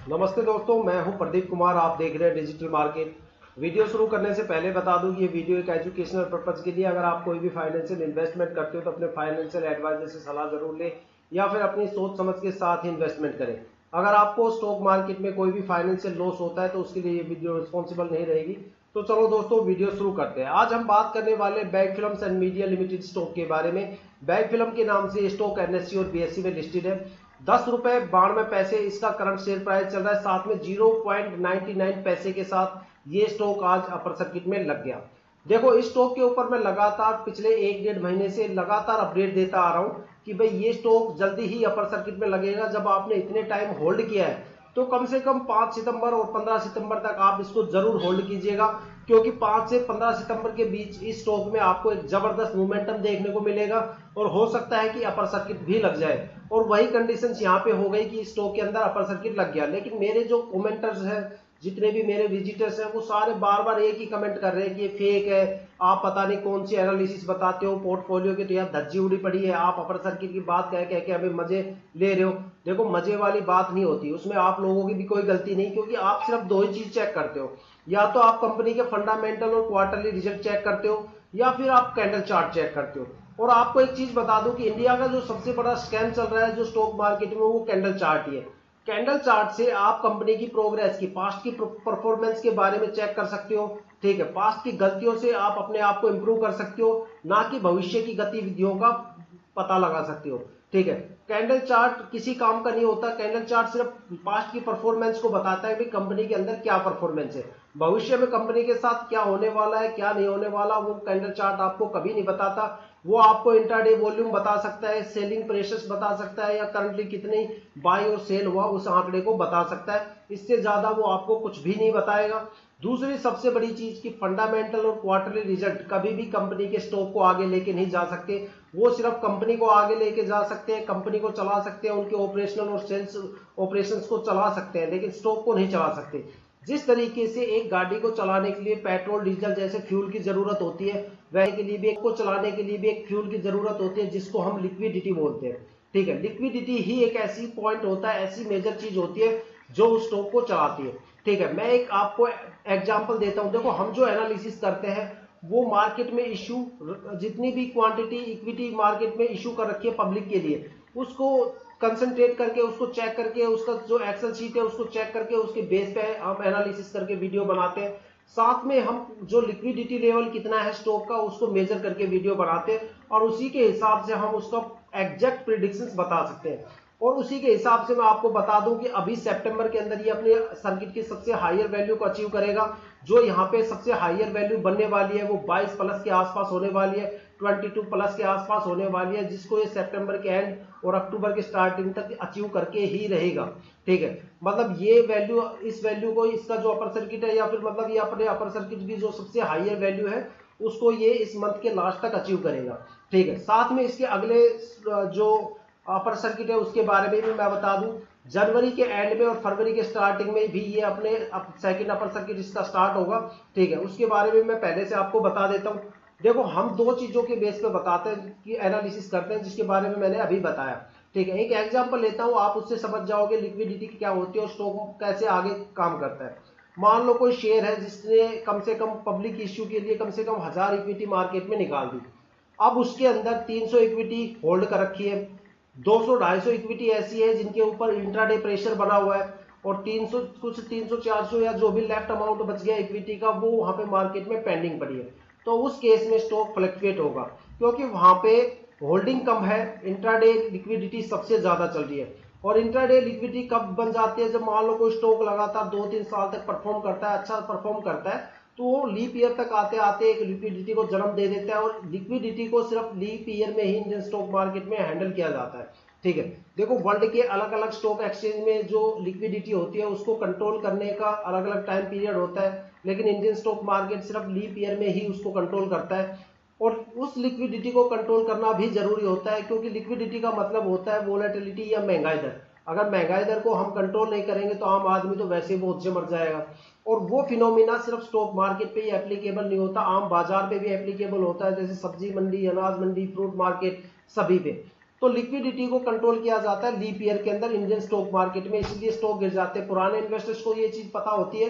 नमस्ते दोस्तों, मैं हूं प्रदीप कुमार। आप देख रहे हैं डिजिटल मार्केट। वीडियो शुरू करने से पहले बता दूं कि ये वीडियो एक एजुकेशनल पर्पज के लिए। अगर आप कोई भी फाइनेंशियल इन्वेस्टमेंट करते हो तो अपने फाइनेंशियल एडवाइजर से सलाह जरूर लें या फिर अपनी सोच समझ के साथ ही इन्वेस्टमेंट करें। अगर आपको स्टॉक मार्केट में कोई भी फाइनेंशियल लॉस होता है तो उसके लिए ये वीडियो रिस्पॉन्सिबल नहीं रहेगी। तो चलो दोस्तों, वीडियो शुरू करते हैं। आज हम बात करने वाले bag films and media limited stock के बारे में। बैग फिल्म के नाम से स्टॉक एनएससी और बीएसई में लिस्टेड है। 10 रुपए 92 पैसे इसका करंट शेयर प्राइस चल रहा है। साथ में 0.99 पैसे के साथ ये स्टॉक आज अपर सर्किट में लग गया। देखो, इस स्टॉक के ऊपर मैं लगातार पिछले 1 डेढ़ महीने से लगातार अपडेट देता आ रहा हूं कि भाई ये स्टॉक जल्दी ही अपर सर्किट में लगेगा। जब आपने इतने टाइम होल्ड किया है तो कम से कम 5 सितंबर और 15 सितंबर तक आप इसको जरूर होल्ड कीजिएगा, क्योंकि 5 से 15 सितंबर के बीच इस स्टॉक में आपको एक जबरदस्त मोमेंटम देखने को मिलेगा और हो सकता है कि अपर सर्किट भी लग जाए। और वही कंडीशंस यहाँ पे हो गई कि स्टॉक के अंदर अपर सर्किट लग गया। लेकिन मेरे जो कमेंटर्स हैं, जितने भी मेरे विजिटर्स हैं, वो सारे बार बार एक ही कमेंट कर रहे हैं कि ये फेक है, आप पता नहीं कौन सी एनालिसिस बताते हो, पोर्टफोलियो की तो यहाँ धज्जी उड़ी पड़ी है, आप अपर सर्किट की बात कह कह के हमें मजे ले रहे हो। देखो, मजे वाली बात नहीं होती, उसमें आप लोगों की भी कोई गलती नहीं, क्योंकि आप सिर्फ दो ही चीज चेक करते हो। या तो आप कंपनी के फंडामेंटल और क्वार्टरली रिजल्ट चेक करते हो या फिर आप कैंडल चार्ट चेक करते हो। और आपको एक चीज बता दूं कि इंडिया का जो सबसे बड़ा स्कैम चल रहा है जो स्टॉक मार्केट में, वो कैंडल चार्ट ही है। कैंडल चार्ट से आप कंपनी की प्रोग्रेस की, पास्ट की परफॉर्मेंस के बारे में चेक कर सकते हो। ठीक है, पास्ट की गलतियों से आप अपने आप को इंप्रूव कर सकते हो, ना कि भविष्य की गतिविधियों का पता लगा सकते हो। ठीक है, कैंडल चार्ट किसी काम का नहीं होता। कैंडल चार्ट सिर्फ पास्ट की परफॉर्मेंस को बताता है कि कंपनी के अंदर क्या परफॉर्मेंस है। भविष्य में कंपनी के साथ क्या होने वाला है, क्या नहीं होने वाला, वो कैंडल चार्ट आपको कभी नहीं बताता। वो आपको इंट्राडे वॉल्यूम बता सकता है, सेलिंग प्रेशर्स बता सकता है, या करंटली कितनी बाई और सेल हुआ उस आंकड़े को बता सकता है। इससे ज्यादा वो आपको कुछ भी नहीं बताएगा। दूसरी सबसे बड़ी चीज की फंडामेंटल और क्वार्टरली रिजल्ट कभी भी कंपनी के स्टॉक को आगे लेके नहीं जा सकते। वो सिर्फ कंपनी को आगे लेके जा सकते हैं, कंपनी को चला सकते हैं, उनके ऑपरेशनल और सेल्स ऑपरेशंस को चला सकते हैं, लेकिन स्टॉक को नहीं चला सकते। जिस तरीके से एक गाड़ी को चलाने के लिए पेट्रोल डीजल जैसे फ्यूल की जरूरत होती है, वैसे के लिए भी एक को चलाने के लिए भी एक फ्यूल की जरूरत होती है, जिसको हम लिक्विडिटी बोलते हैं। ठीक है, लिक्विडिटी ही एक ऐसी पॉइंट होता है, ऐसी मेजर चीज होती है जो उस स्टॉक को चलाती है। ठीक है, मैं एक आपको एग्जांपल देता हूं। देखो, हम जो एनालिसिस करते हैं वो मार्केट में इशू, जितनी भी क्वांटिटी इक्विटी मार्केट में इशू कर रखी है पब्लिक के लिए, उसको कंसंट्रेट करके, उसको चेक करके, उसका जो एक्सेल शीट है उसको चेक करके, उसके बेस पे हम एनालिसिस करके वीडियो बनाते हैं। साथ में हम जो लिक्विडिटी लेवल कितना है स्टॉक का उसको मेजर करके वीडियो बनाते हैं, और उसी के हिसाब से हम उसका एग्जैक्ट प्रिडिक्शंस बता सकते हैं। और उसी के हिसाब से मैं आपको बता दूं कि अभी सितंबर के अंदर ये अपने सर्किट की सबसे हायर वैल्यू को अचीव करेगा। जो यहाँ पे सबसे हायर वैल्यू बनने वाली है वो 22 प्लस के आसपास होने वाली है, 22 प्लस के आसपास होने वाली है, जिसको ये सितंबर के एंड और अक्टूबर के स्टार्टिंग तक अचीव करके ही रहेगा। ठीक है, मतलब ये वैल्यू, इस वैल्यू को, इसका जो अपर सर्किट है, या फिर मतलब ये अपने अपर सर्किट की जो सबसे हायर वैल्यू है उसको ये इस मंथ के लास्ट तक अचीव करेगा। ठीक है, साथ में इसके अगले जो अपर सर्किट है उसके बारे में भी मैं बता दूं। जनवरी के एंड में और फरवरी के स्टार्टिंग में भी ये अपने सेकंड अपर सर्किट इसका स्टार्ट होगा। ठीक है, उसके बारे में मैं पहले से आपको बता देता हूं। देखो, हम दो चीजों के बेस पे बताते हैं कि एनालिसिस करते हैं, जिसके बारे में मैंने अभी बताया। ठीक है, एक एग्जांपल लेता हूं, आप उससे समझ जाओगे लिक्विडिटी क्या होती है और स्टॉक कैसे आगे काम करता है। मान लो कोई शेयर है जिसने कम से कम पब्लिक इश्यू के लिए कम से कम 1000 इक्विटी मार्केट में निकाल दी। अब उसके अंदर 300 इक्विटी होल्ड कर रखी है, 200-250 इक्विटी ऐसी है जिनके ऊपर इंट्राडे प्रेशर बना हुआ है, और 300 कुछ 300-400 या जो भी लेफ्ट अमाउंट बच गया इक्विटी का वो वहां पे मार्केट में पेंडिंग पड़ी है। तो उस केस में स्टॉक फ्लक्चुएट होगा, क्योंकि वहां पे होल्डिंग कम है, इंट्राडे लिक्विडिटी सबसे ज्यादा चल रही है। और इंट्राडे लिक्विडिटी कब बन जाती है? जब मान लो कोई स्टॉक लगातार 2-3 साल तक परफॉर्म करता है, अच्छा परफॉर्म करता है, तो वो लीप ईयर तक आते आते एक लिक्विडिटी को जन्म दे देता है, और लिक्विडिटी को सिर्फ लीप ईयर में ही इंडियन स्टॉक मार्केट में हैंडल किया जाता है। ठीक है, देखो, वर्ल्ड के अलग अलग स्टॉक एक्सचेंज में जो लिक्विडिटी होती है उसको कंट्रोल करने का अलग अलग टाइम पीरियड होता है, लेकिन इंडियन स्टॉक मार्केट सिर्फ लीप ईयर में ही उसको कंट्रोल करता है। और उस लिक्विडिटी को कंट्रोल करना भी जरूरी होता है, क्योंकि लिक्विडिटी का मतलब होता है वोलेटिलिटी या महंगाई दर। अगर महंगाई दर को हम कंट्रोल नहीं करेंगे तो आम आदमी तो वैसे ही बहुत से मर जाएगा। और वो फिनोमिना सिर्फ स्टॉक मार्केट पे ही एप्लीकेबल नहीं होता, आम बाजार पे भी एप्लीकेबल होता है, जैसे सब्जी मंडी, अनाज मंडी, फ्रूट मार्केट, सभी पे। तो लिक्विडिटी को कंट्रोल किया जाता है लीप ईयर के अंदर इंडियन स्टॉक मार्केट में, इसलिए स्टॉक गिर जाते हैं। पुराने इन्वेस्टर्स को ये चीज पता होती है